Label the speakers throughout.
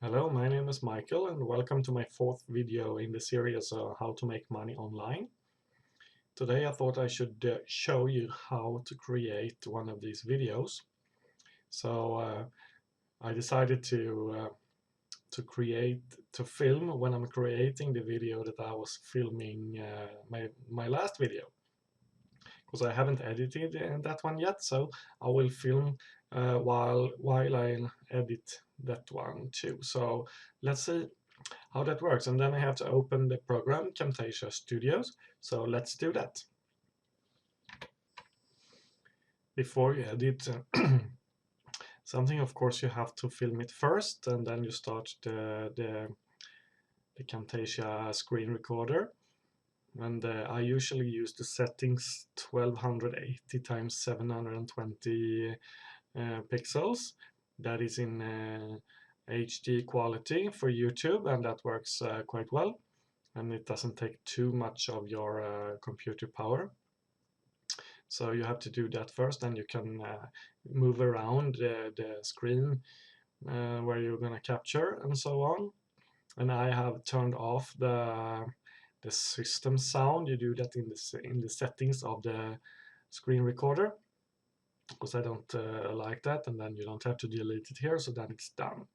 Speaker 1: Hello, my name is Michael and welcome to my fourth video in the series How to Make Money Online. Today I thought I should show you how to create one of these videos. So I decided to film when I'm creating the video that I was filming my last video. Because I haven't edited that one yet, so I will film while I edit that one too. So let's see how that works, and then I have to open the program Camtasia Studios. So let's do that. Before you edit something, of course you have to film it first, and then you start the Camtasia screen recorder. And I usually use the settings 1280 times 720 pixels. That is in HD quality for YouTube, and that works quite well. And it doesn't take too much of your computer power. So you have to do that first, and you can move around the screen where you're going to capture and so on. And I have turned off the system sound. You do that in the settings of the screen recorder, because I don't like that, and then you don't have to delete it here, so then it's done.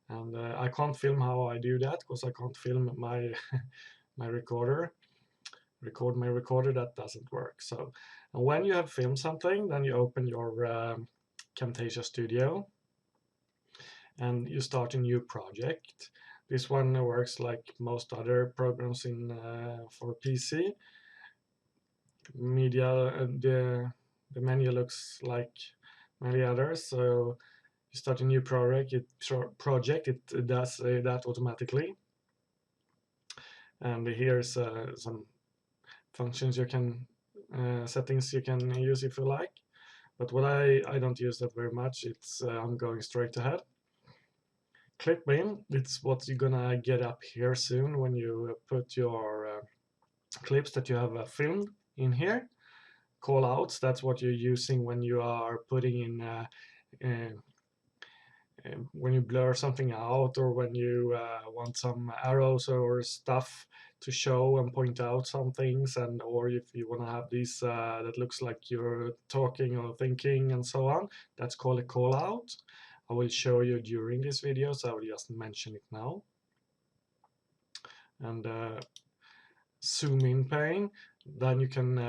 Speaker 1: And I can't film how I do that, because I can't film my my record my recorder. That doesn't work. So, and when you have filmed something, then you open your Camtasia Studio and you start a new project. This one works like most other programs in for PC. Media, the menu looks like many others. So you start a new project. It does that automatically. And here's some functions you can settings you can use if you like. But what I don't use that very much. It's I'm going straight ahead. Clip bin, it's what you're gonna get up here soon when you put your clips that you have filmed in here. Call outs, that's what you're using when you are putting in when you blur something out, or when you want some arrows or stuff to show and point out some things, and or if you want to have these that looks like you're talking or thinking and so on, that's called a call out. I will show you during this video, so I will just mention it now. And zoom in pane, then you can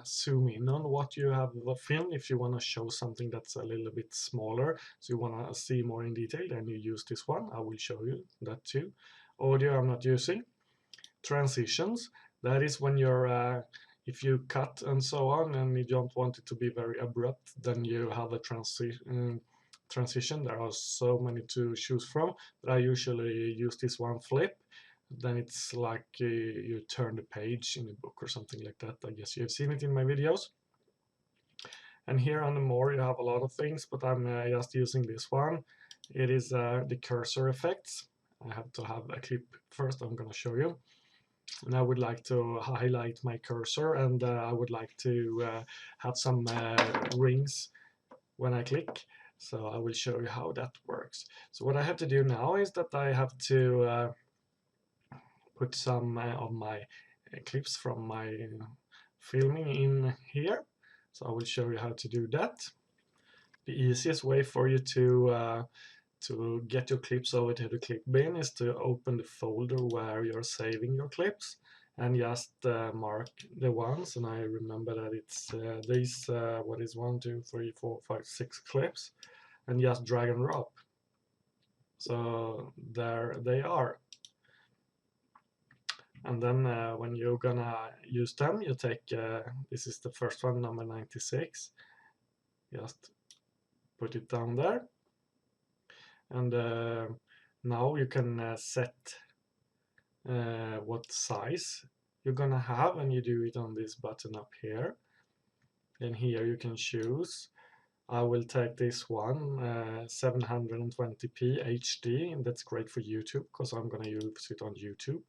Speaker 1: zoom in on what you have filmed if you want to show something that's a little bit smaller, so you want to see more in detail, then you use this one. I will show you that too. Audio I'm not using. Transitions, that is when you're if you cut and so on and you don't want it to be very abrupt, then you have a transition. There are so many to choose from, but I usually use this one, flip. Then it's like you turn the page in a book or something like that. I guess you have seen it in my videos. And here on the more you have a lot of things, but I'm just using this one. It is the cursor effects. I have to have a clip first. I'm going to show you. And I would like to highlight my cursor, and I would like to have some rings when I click. So I will show you how that works. So what I have to do now is that I have to put some of my clips from my filming in here. So I will show you how to do that. The easiest way for you to get your clips over to the clip bin is to open the folder where you're saving your clips and just mark the ones. And I remember that it's these, what is 1, 2, 3, 4, 5, 6 clips, and just drag and drop. So there they are. And then when you're gonna use them, you take, this is the first one, number 96. Just put it down there. And now you can set what size you're gonna have, and you do it on this button up here. And here you can choose. I will take this one, 720p HD, and that's great for YouTube because I'm gonna use it on YouTube.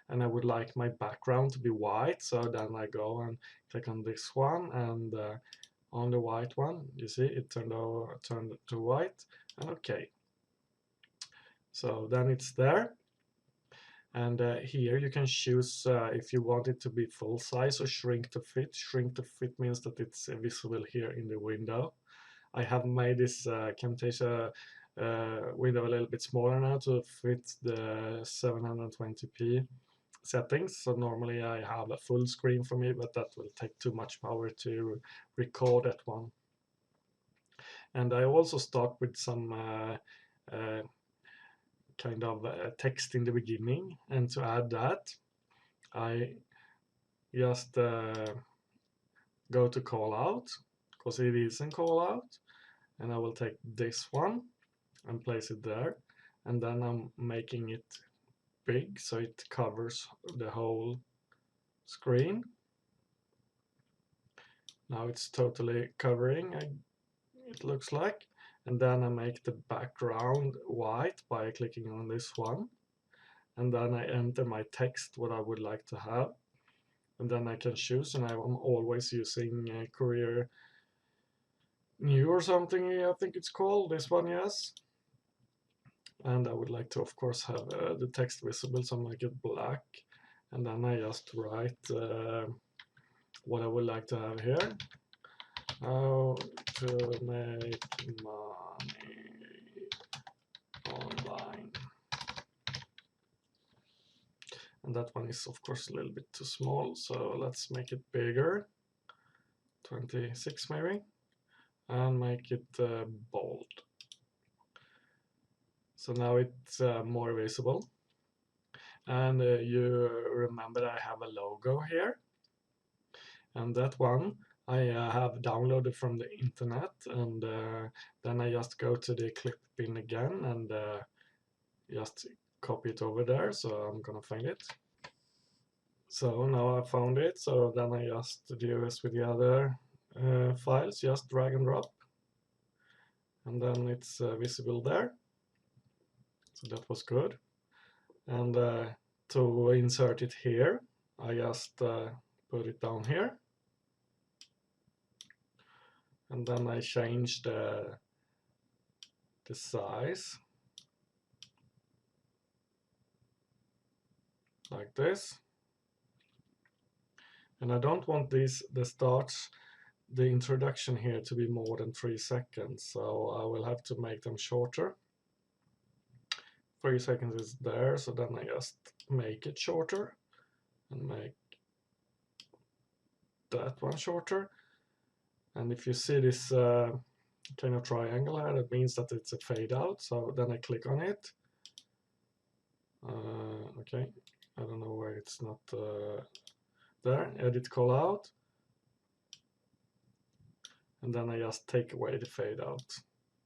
Speaker 1: And I would like my background to be white, so then I go and click on this one, and on the white one, you see it turned to white, and okay. So then it's there. And here you can choose if you want it to be full size or shrink to fit. Shrink to fit means that it's visible here in the window. I have made this Camtasia window a little bit smaller now to fit the 720p settings. So normally I have a full screen for me, but that will take too much power to record that one. And I also start with some kind of text in the beginning, and to add that I just go to call out, because it is in call out, and I will take this one and place it there, and then I'm making it big so it covers the whole screen. Now it's totally covering, it looks like. And then I make the background white by clicking on this one. And then I enter my text, what I would like to have. And then I can choose, and I'm always using Career New or something, I think it's called, this one, yes. And I would like to, of course, have the text visible, so I make it black. And then I just write what I would like to have here. How to make money online. And that one is, of course, a little bit too small, so let's make it bigger. 26 maybe. And make it bold. So now it's more visible. And you remember I have a logo here. And that one I have downloaded from the internet, and then I just go to the clip bin again and just copy it over there. So I'm gonna find it. So now I found it, so then I just do as with the other files, just drag and drop, and then it's visible there. So that was good. And to insert it here, I just put it down here. And then I change the size like this. And I don't want the introduction here to be more than 3 seconds, so I will have to make them shorter. 3 seconds is there, so then I just make it shorter and make that one shorter. And if you see this kind of triangle here, that means that it's a fade out. So then I click on it. Okay, I don't know why it's not there. Edit call out. And then I just take away the fade out.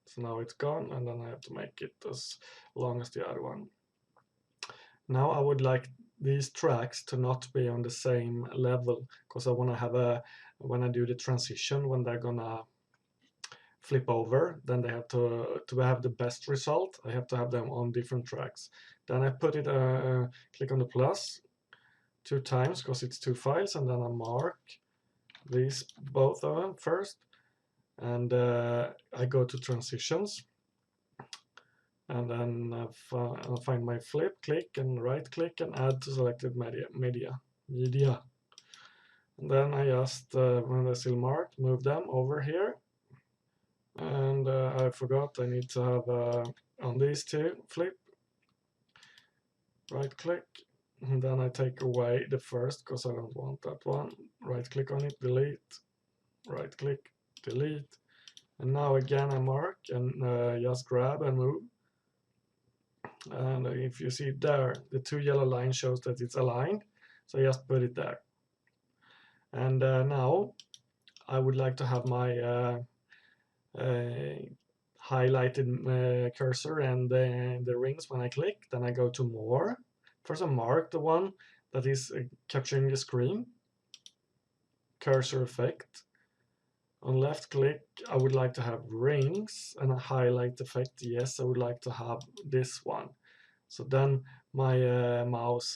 Speaker 1: So now it's gone, and then I have to make it as long as the other one. Now I would like these tracks to not be on the same level, because I want to have when I do the transition, when they're gonna flip over, then they have to have the best result, I have to have them on different tracks. Then I put it, click on the plus 2 times, because it's 2 files, and then I mark these both of them first, and I go to transitions, and then I'll find my flip, click and right click and add to selected media. And then I just, when they're still marked, move them over here. And I forgot I need to have on these two, flip, right click, and then I take away the first because I don't want that one. Right click on it, delete, right click, delete. And now again I mark and just grab and move. And if you see there, the 2 yellow lines shows that it's aligned, so I just put it there. And now I would like to have my highlighted cursor and the rings when I click. Then I go to more. First I mark the one that is capturing the screen. Cursor effect. On left click I would like to have rings, and a highlight effect. Yes, I would like to have this one. So then my mouse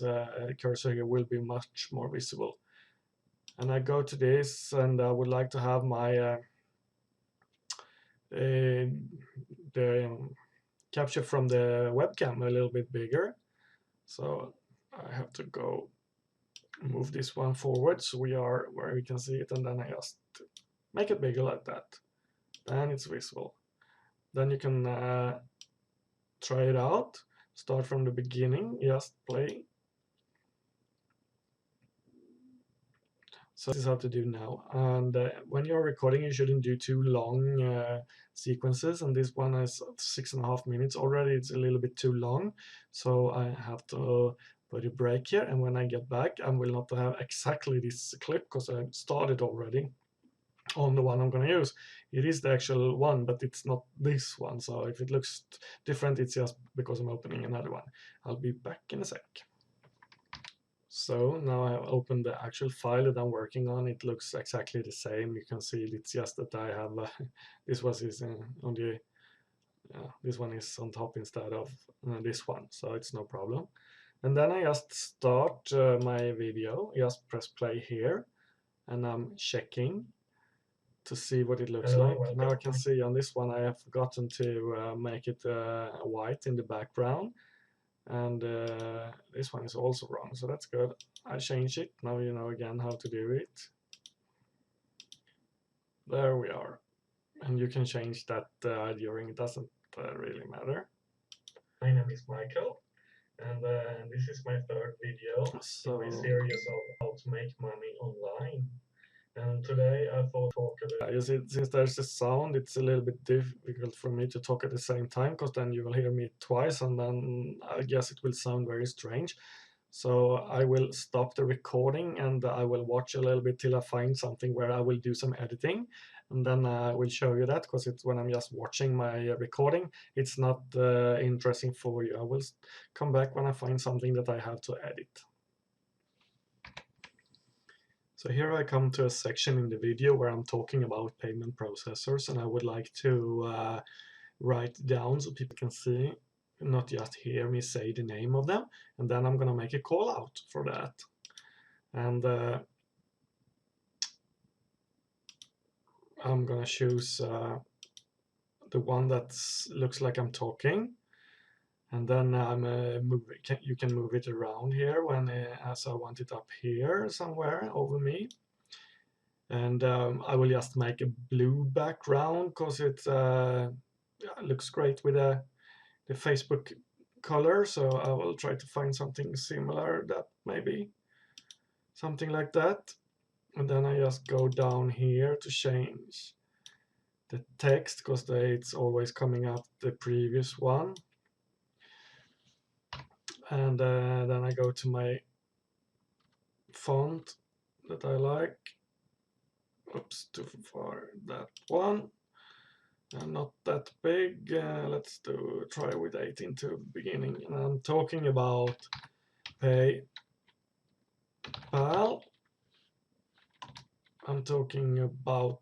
Speaker 1: cursor here will be much more visible. And I go to this, and I would like to have my the capture from the webcam a little bit bigger. So I have to go move this one forward so we are where we can see it, and then I just make it bigger like that. Then it's visible. Then you can try it out. Start from the beginning, just play. So this is how to do now. And when you're recording, you shouldn't do too long sequences. And this one is 6.5 minutes already. It's a little bit too long. So I have to put a break here. And when I get back, I will not have exactly this clip because I started already on the one I'm going to use. It is the actual one, but it's not this one. So if it looks different, it's just because I'm opening another one. I'll be back in a sec. So now I've opened the actual file that I'm working on. It looks exactly the same. You can see it's just that I have this one is on top instead of this one, so it's no problem. And then I just start my video. Just press play here, and I'm checking to see what it looks like. Now I can see on this one I have forgotten to make it white in the background. And this one is also wrong, so that's good. I change it. Now you know again how to do it. There we are. And you can change that during, it doesn't really matter.
Speaker 2: My name is Michael, and this is my third video in my series of how to make money online. And today I thought talk a little.
Speaker 1: You see, since there's a sound, it's a little bit difficult for me to talk at the same time, because then you will hear me twice, and then I guess it will sound very strange. So I will stop the recording and I will watch a little bit till I find something where I will do some editing, and then I will show you that, because it's when I'm just watching my recording, it's not interesting for you. I will come back when I find something that I have to edit. So here I come to a section in the video where I'm talking about payment processors, and I would like to write down so people can see, not just hear me say the name of them, and then I'm gonna make a call out for that. And I'm gonna choose the one that looks like I'm talking, and then I'm you can move it around here when as I want it up here somewhere over me. And I will just make a blue background because it looks great with the Facebook color. So I will try to find something similar, that maybe something like that. And then I just go down here to change the text, because it's always coming up the previous one. And then I go to my font that I like. Oops, too far, that one. And not that big. Let's try with 18 to the beginning. And I'm talking about PayPal. I'm talking about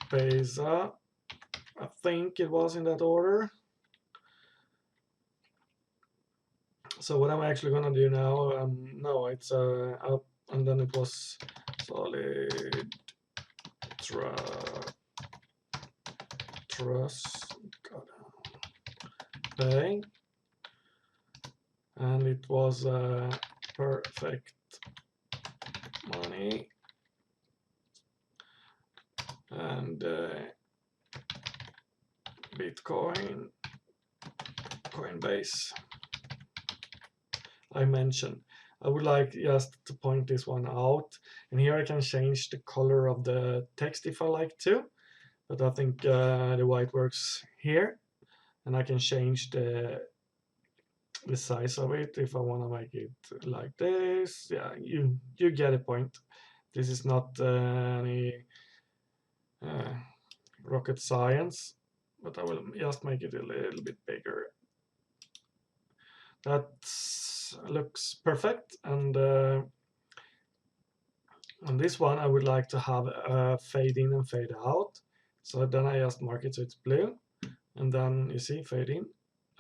Speaker 1: Pesa. I think it was in that order. So what I'm actually gonna do now, no, it's up, and then it was solid trust pay, and it was perfect money, and Bitcoin, Coinbase. I mentioned. I would like just to point this one out, and here I can change the color of the text if I like to, but I think the white works here, and I can change the size of it if I want to make it like this. Yeah, you get a point. This is not any rocket science, but I will just make it a little bit bigger. That looks perfect. And on this one I would like to have a fade in and fade out, so then I just mark it so it's blue, and then you see fade in,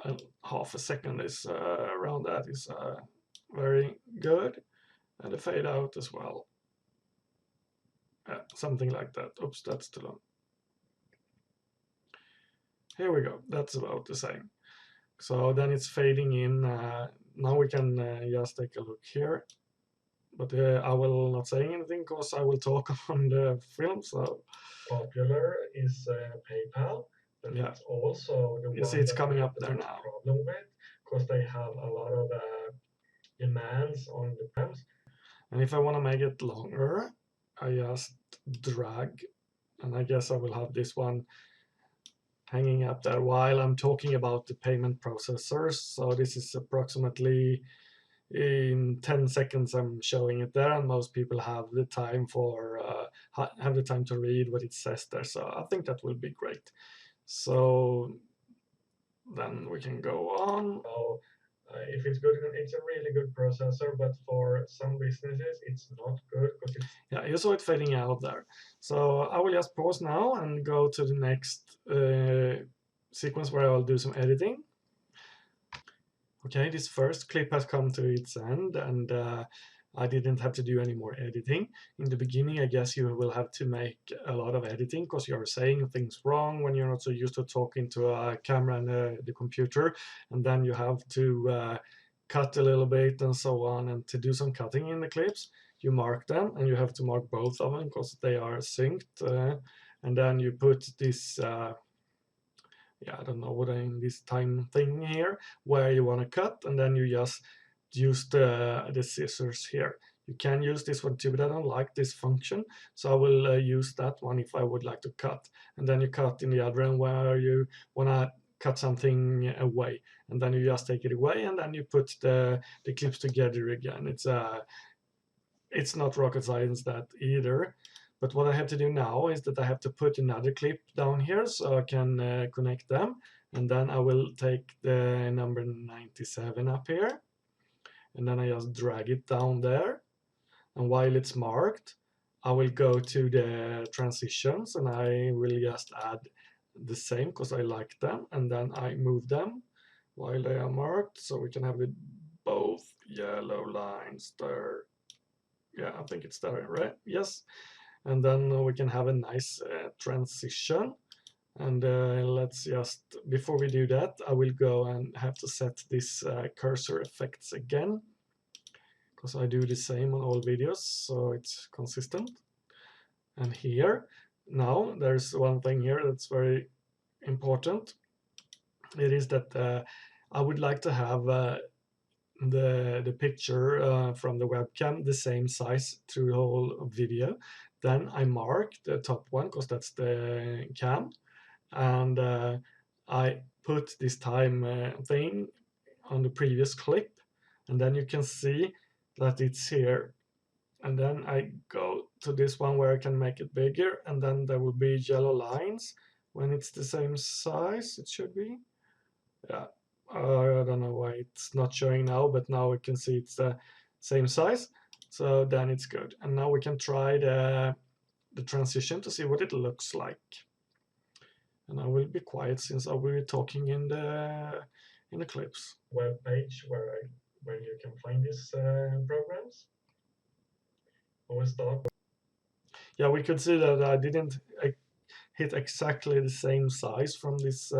Speaker 1: and half a second is around that is very good, and the fade out as well, something like that. Oops, that's too long. Here we go, that's about the same. So then it's fading in. Now we can just take a look here. But I will not say anything because I will talk on the film. So
Speaker 2: popular is PayPal, but
Speaker 1: yeah,
Speaker 2: it's also the
Speaker 1: you see
Speaker 2: one
Speaker 1: it's
Speaker 2: that we
Speaker 1: coming
Speaker 2: have
Speaker 1: up
Speaker 2: the
Speaker 1: there
Speaker 2: most
Speaker 1: now.
Speaker 2: problem with, because they have a lot of demands on the programs.
Speaker 1: And if I want to make it longer, I just drag, and I guess I will have this one hanging up there while I'm talking about the payment processors. So this is approximately in 10 seconds I'm showing it there, and most people have the time for have the time to read what it says there. So I think that will be great. So then we can go on.
Speaker 2: So if it's good, it's a really good processor, but for some businesses it's not good because it's
Speaker 1: Yeah, you saw it fading out there. So I will just pause now and go to the next sequence where I'll do some editing. Okay, this first clip has come to its end, and I didn't have to do any more editing. In the beginning, I guess you will have to make a lot of editing because you're saying things wrong when you're not so used to talking to a camera and the computer, and then you have to cut a little bit and so on. And to do some cutting in the clips, you mark them, and you have to mark both of them because they are synced. And then you put this yeah, I don't know what in this time thing here where you want to cut, and then you just use the scissors here. You can use this one too, but I don't like this function, so I will use that one if I would like to cut. And then you cut in the other one where you want to cut something away, and then you just take it away, and then you put the clips together again. It's not rocket science that either. But what I have to do now is that I have to put another clip down here so I can connect them. And then I will take the number 97 up here. And then I just drag it down there. And while it's marked, I will go to the transitions and I will just add the same because I like them. And then I move them while they are marked. So we can have it both yellow lines there. Yeah, I think it's there, right? Yes. And then we can have a nice transition. And let's just, before we do that, I will go and have to set this cursor effects again, because I do the same on all videos, so it's consistent. And here, now, there's one thing here that's very important. It is that I would like to have the picture from the webcam the same size through the whole video. Then I mark the top one because that's the cam, and I put this time thing on the previous clip, and then you can see that it's here. And then I go to this one where I can make it bigger, and then there will be yellow lines when it's the same size. It should be. Yeah, I don't know why it's not showing now, but now we can see it's the same size. So then it's good. And now we can try the transition to see what it looks like. And I will be quiet since I will be talking in the clips.
Speaker 2: web page where you can find these programs. I will start.
Speaker 1: Yeah, we could see that I didn't hit exactly the same size from this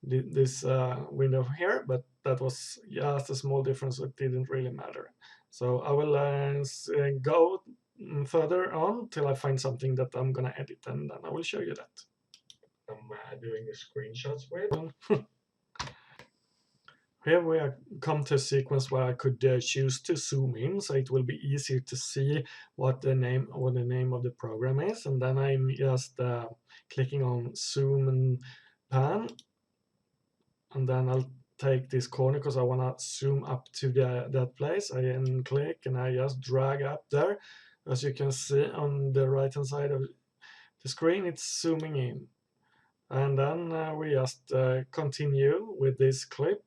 Speaker 1: window here, but that was just a small difference, so it didn't really matter. So I will go further on till I find something that I'm gonna edit, and then I will show you that.
Speaker 2: I'm doing the screenshots with.
Speaker 1: Here we come to a sequence where I could choose to zoom in, so it will be easier to see what the name of the program is. And then I'm just clicking on zoom and pan, and then I'll take this corner because I want to zoom up to that place. I then click and I just drag up there. As you can see on the right hand side of the screen, it's zooming in. And then we just continue with this clip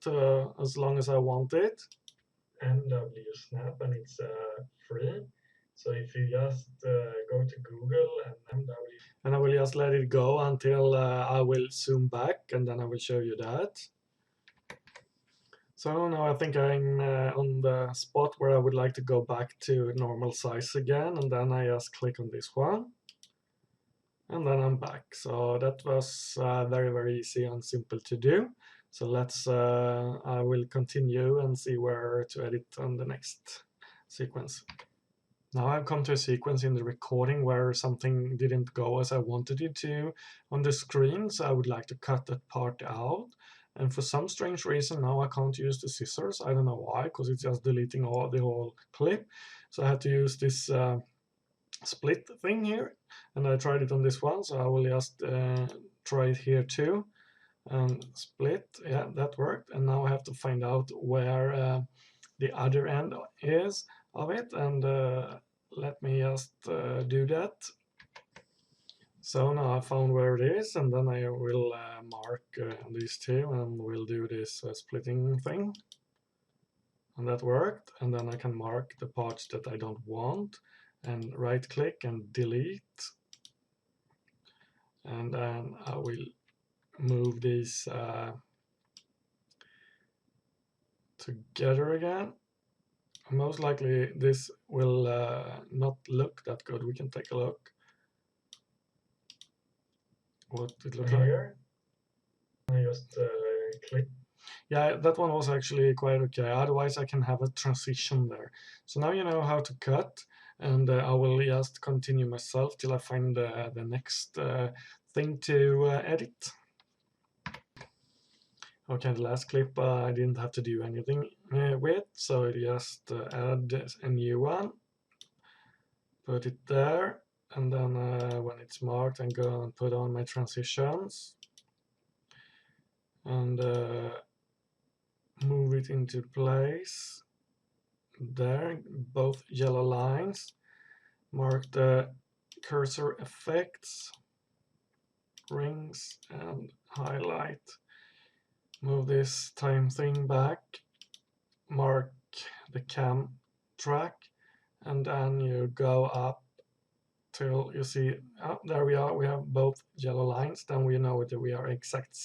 Speaker 1: as long as I want it.
Speaker 2: MWSnap, and it's free. So if you just go to Google and MW,
Speaker 1: and I will just let it go until I will zoom back, and then I will show you that. So now I think I'm on the spot where I would like to go back to normal size again, and then I just click on this one. And then I'm back. So that was very easy and simple to do. So I will continue and see where to edit on the next sequence. Now I've come to a sequence in the recording where something didn't go as I wanted it to on the screen, so I would like to cut that part out. And for some strange reason now I can't use the scissors. I don't know why, because it's just deleting the whole clip. So I had to use this split thing here, and I tried it on this one, so I will just try it here too. And split, yeah, that worked. And now I have to find out where the other end is of it, and let me just do that. So now I found where it is, and then I will mark these two, and we'll do this splitting thing. And that worked, and then I can mark the parts that I don't want, and right click and delete. And then I will move these together again. Most likely this will not look that good. We can take a look what it looks like.
Speaker 2: I just click.
Speaker 1: Yeah, that one was actually quite okay. Otherwise I can have a transition there. So now you know how to cut, and I will just continue myself till I find the next thing to edit. Okay, the last clip I didn't have to do anything with, so I just add a new one, put it there, and then when it's marked, I go and put on my transitions and move it into place. There, both yellow lines. Mark the cursor effects, rings, and highlight. Move this time thing back. Mark the cam track, and then you go up till you see, oh, there we are, we have both yellow lines, then we know that we are exact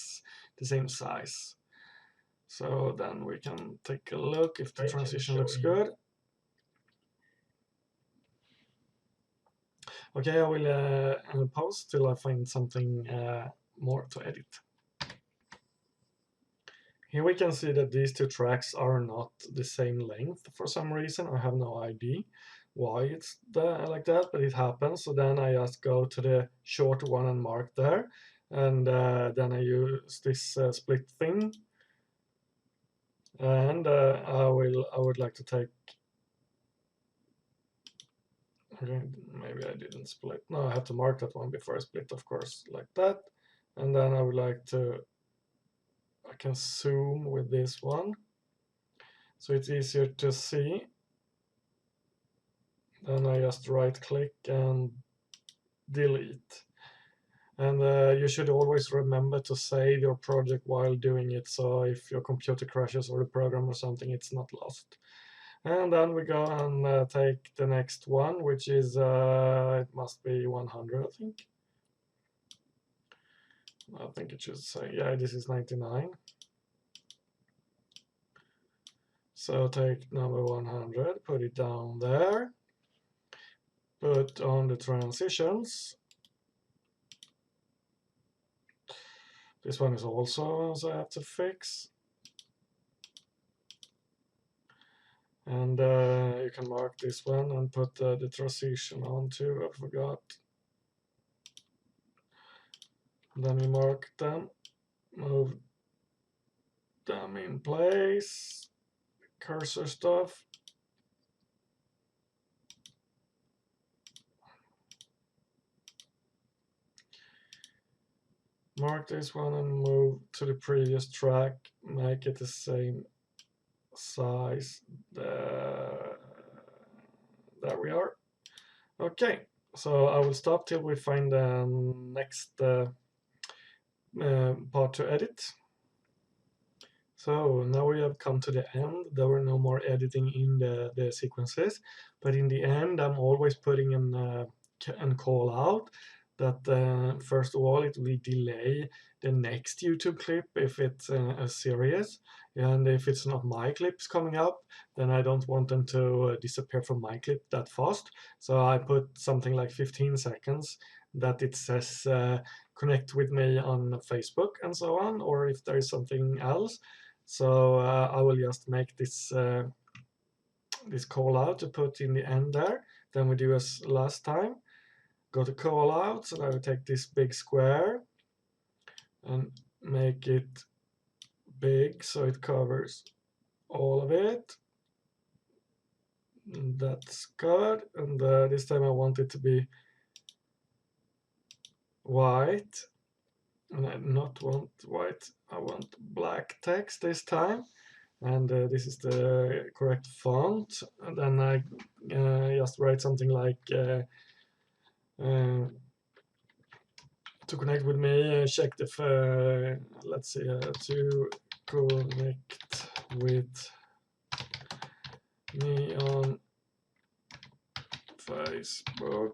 Speaker 1: the same size. So then we can take a look if the transition looks good. Okay, I will pause till I find something more to edit. Here we can see that these two tracks are not the same length for some reason. I have no idea why it's like that, but it happens. So then I just go to the short one and mark there, and then I use this split thing, and I would like to take. Okay, maybe I didn't split. No, I have to mark that one before I split, of course, like that, and then I would like to. I can zoom with this one, so it's easier to see. Then I just right click and delete. And you should always remember to save your project while doing it, so if your computer crashes or the program or something, it's not lost. And then we go and take the next one, which is, it must be 100, I think. I think it should say, yeah, this is 99. So take number 100, put it down there, put on the transitions. This one is also, so I have to fix. And you can mark this one and put the transition on too, I forgot. Then we mark them, move them in place, cursor stuff. Mark this one and move to the previous track, make it the same size. There we are. Okay, so I will stop till we find the next part to edit. So now we have come to the end. There were no more editing in the sequences, but in the end I'm always putting an call out that first of all it will delay the next YouTube clip if it's a series, and if it's not my clips coming up, then I don't want them to disappear from my clip that fast. So I put something like 15 seconds that it says connect with me on Facebook and so on, or if there is something else. So I will just make this this call out to put in the end there. Then we do as last time. Go to call outs, and I will take this big square and make it big so it covers all of it. And that's good. And this time I want it to be white. And I not want white, I want black text this time. And this is the correct font. And then I just write something like to connect with me, check the, let's see, to connect with me on Facebook.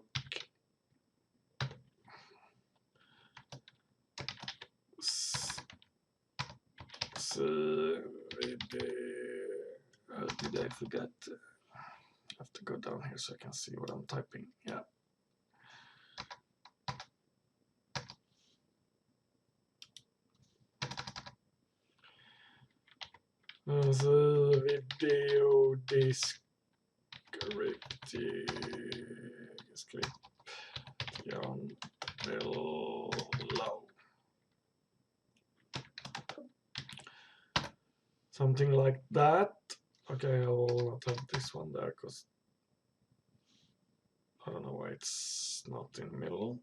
Speaker 1: Did I forget? I have to go down here so I can see what I'm typing. Yeah. The video description below. Something like that. Okay, I will not have this one there because I don't know why it's not in the middle.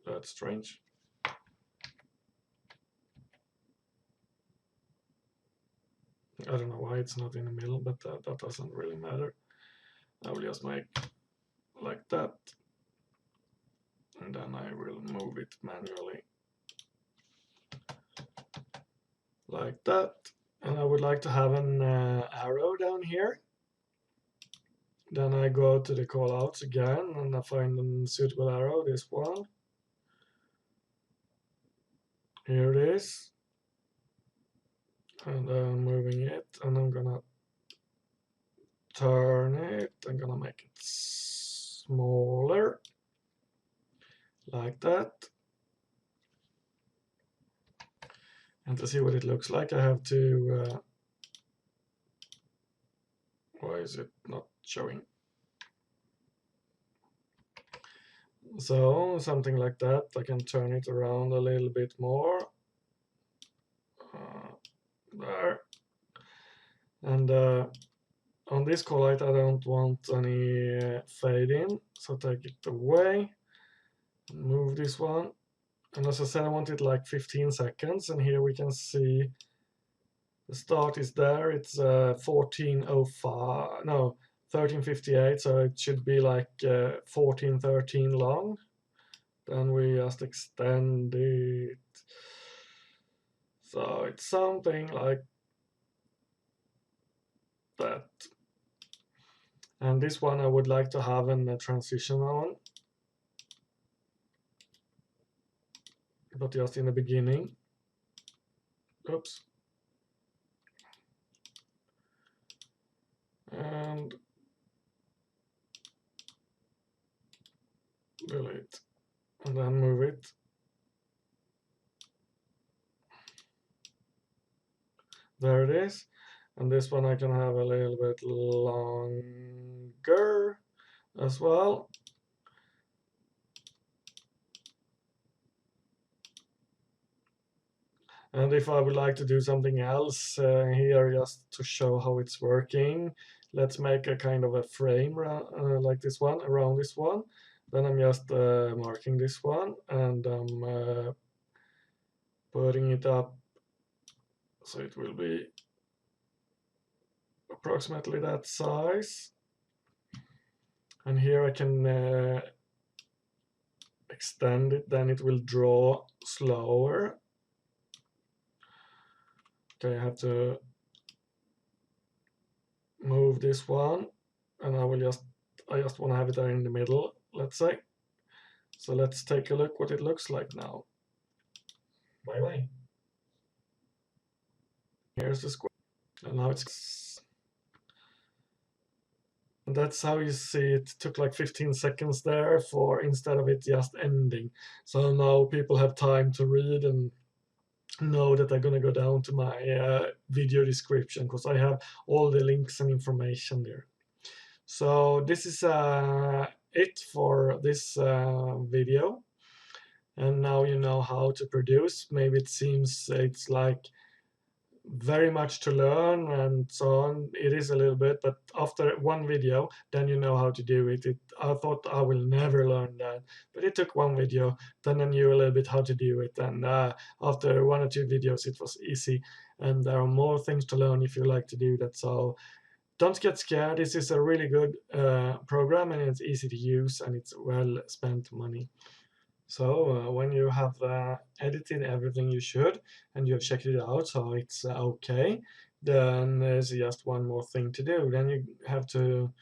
Speaker 1: That's strange. I don't know why it's not in the middle, but that doesn't really matter. I will just make like that, and then I will move it manually like that. And I would like to have an arrow down here. Then I go to the callouts again, and I find a suitable arrow, this one. Here it is. And I'm moving it, and I'm gonna turn it. I'm gonna make it smaller, like that. And to see what it looks like, I have to, why is it not showing? So something like that. I can turn it around a little bit more. There. And on this collide, I don't want any fade in, so take it away. Move this one. And as I said, I want it like 15 seconds. And here we can see the start is there. It's 14:05, no, 13:58. So it should be like 14:13 long. Then we just extend it. So it's something like that. And this one I would like to have a transition on, but just in the beginning. Oops. And delete. And then move it. There it is. And this one I can have a little bit longer as well. And if I would like to do something else here just to show how it's working, let's make a kind of a frame like this one, around this one. Then I'm just marking this one, and I'm putting it up so it will be approximately that size. And here I can extend it, then it will draw slower. Okay, I have to move this one, and I just want to have it there in the middle, let's say. So let's take a look what it looks like now.
Speaker 2: Bye.
Speaker 1: Here's the square, and now it's That's how you see it took like 15 seconds there for instead of it just ending. So now people have time to read and know that they're going to go down to my video description because I have all the links and information there. So this is it for this video. And now you know how to produce. Maybe it seems it's like very much to learn and so on. It is a little bit, but after one video, then you know how to do it. I thought I will never learn that, but it took one video, then I knew a little bit how to do it. And after one or two videos, it was easy. And there are more things to learn if you like to do that. So don't get scared. This is a really good program, and it's easy to use, and it's well spent money. So when you have edited everything you should and you have checked it out so it's okay, then there's just one more thing to do. Then you have to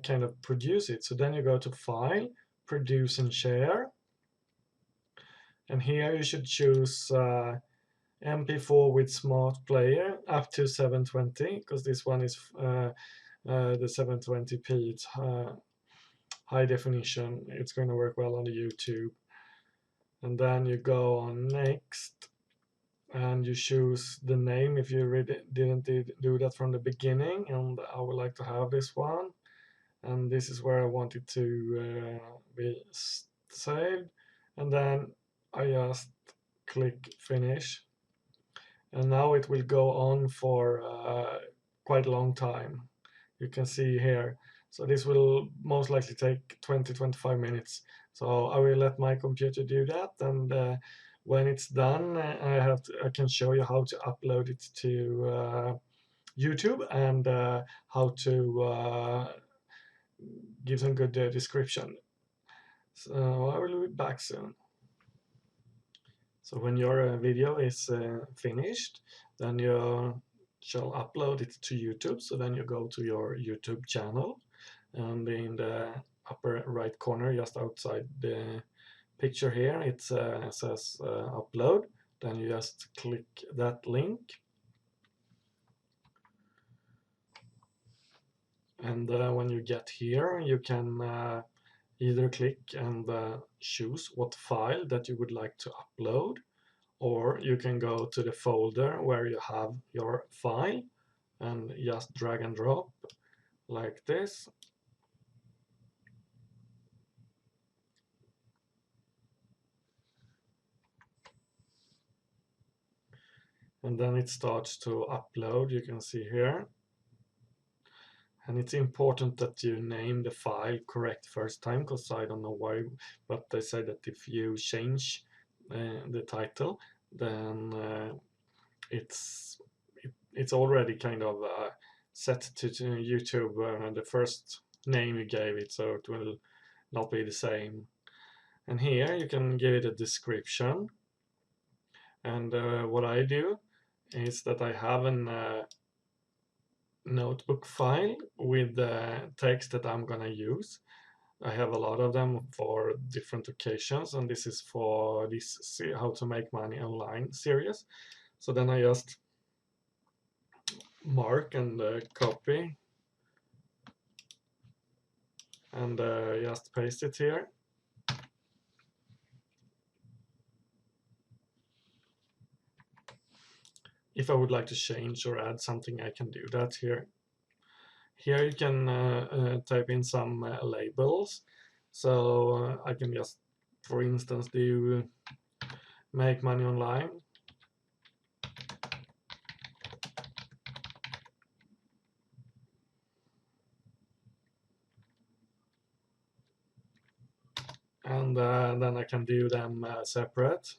Speaker 1: kind of produce it. So then you go to File, Produce and Share. And here you should choose MP4 with Smart Player up to 720 because this one is the 720p. It's high definition. It's going to work well on the YouTube. And then you go on next and you choose the name if you didn't do that from the beginning, and I would like to have this one, and this is where I want it to be saved, and then I just click finish, and now it will go on for quite a long time. You can see here, so this will most likely take 20-25 minutes. So I will let my computer do that, and when it's done, I can show you how to upload it to YouTube and how to give some good description. So I will be back soon. So when your video is finished, then you shall upload it to YouTube. So then you go to your YouTube channel, and in the upper right corner, just outside the picture here, it says upload. Then you just click that link, and when you get here, you can either click and choose what file that you would like to upload, or you can go to the folder where you have your file and just drag and drop like this. And then it starts to upload, you can see here. And it's important that you name the file correct first time, because I don't know why, but they say that if you change the title, then it's already kind of set to YouTube the first name you gave it, so it will not be the same. And here you can give it a description. And what I do is that I have an notebook file with the text that I'm gonna use. I have a lot of them for different occasions, and this is for this How to Make Money Online series. So then I just mark and copy and just paste it here. If I would like to change or add something, I can do that here. Here you can type in some labels. So I can just, for instance, do make money online. And then I can do them separate,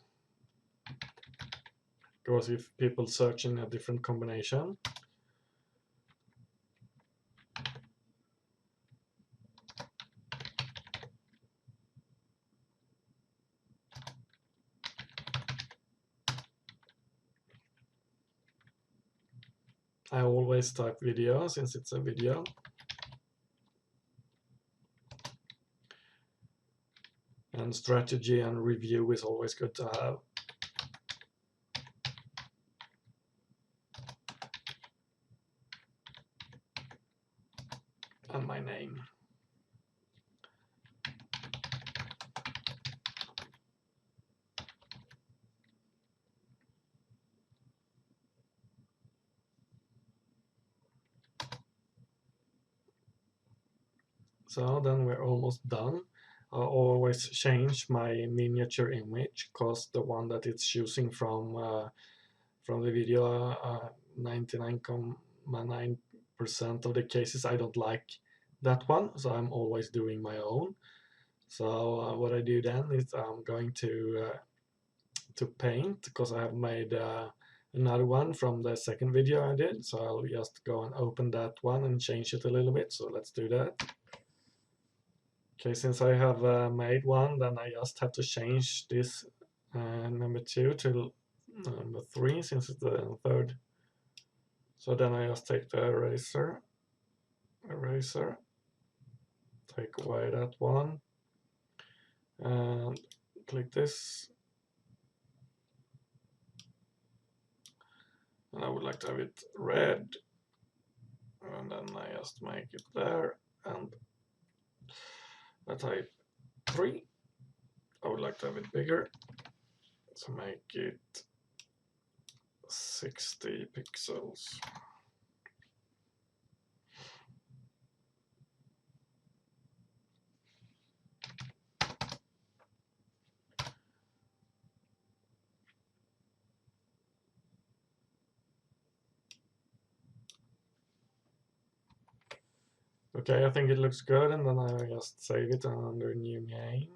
Speaker 1: because if people search in a different combination. I always type video since it's a video. And strategy and review is always good to have. And my name. So then we're almost done. I always change my miniature image because the one that it's choosing from the video, 99.9% of the cases I don't like that one, so I'm always doing my own. So what I do then is I'm going to paint, because I have made another one from the second video I did. So I'll just go and open that one and change it a little bit. So let's do that. Okay, since I have made one, then I just have to change this number 2 to number 3, since it's the third. So then I just take the eraser, take away that one, and click this. And I would like to have it red, and then I just make it there, and I type 3. I would like to have it bigger, so make it 60 pixels. Okay, I think it looks good, and then I just save it under new game.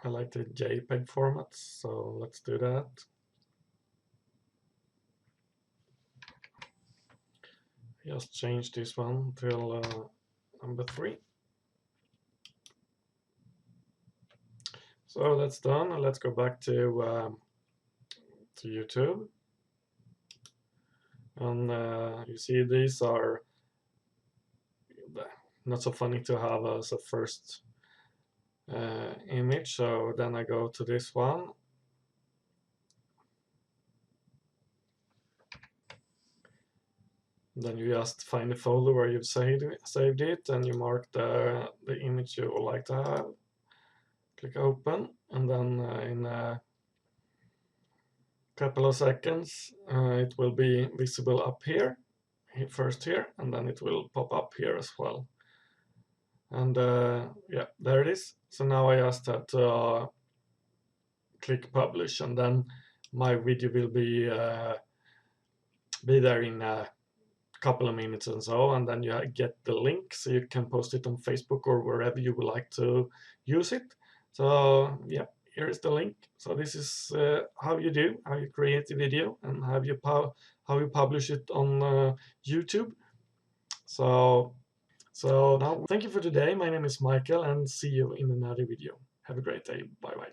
Speaker 1: I like the JPEG format, so let's do that. Just change this one till number 3. So that's done, and let's go back to YouTube. And you see these are not so funny to have as a first image. So then I go to this one. Then you just find the folder where you've saved it, and you mark the image you would like to have. Click open, and then in a couple of seconds it will be visible up here, first here, and then it will pop up here as well. And yeah, there it is. So now I just have to click publish, and then my video will be there in a couple of minutes and so, and then you get the link so you can post it on Facebook or wherever you would like to use it. So yeah, here is the link. So this is how you create a video and how you publish it on YouTube. So now, thank you for today. My name is Michael, and see you in another video. Have a great day. Bye bye.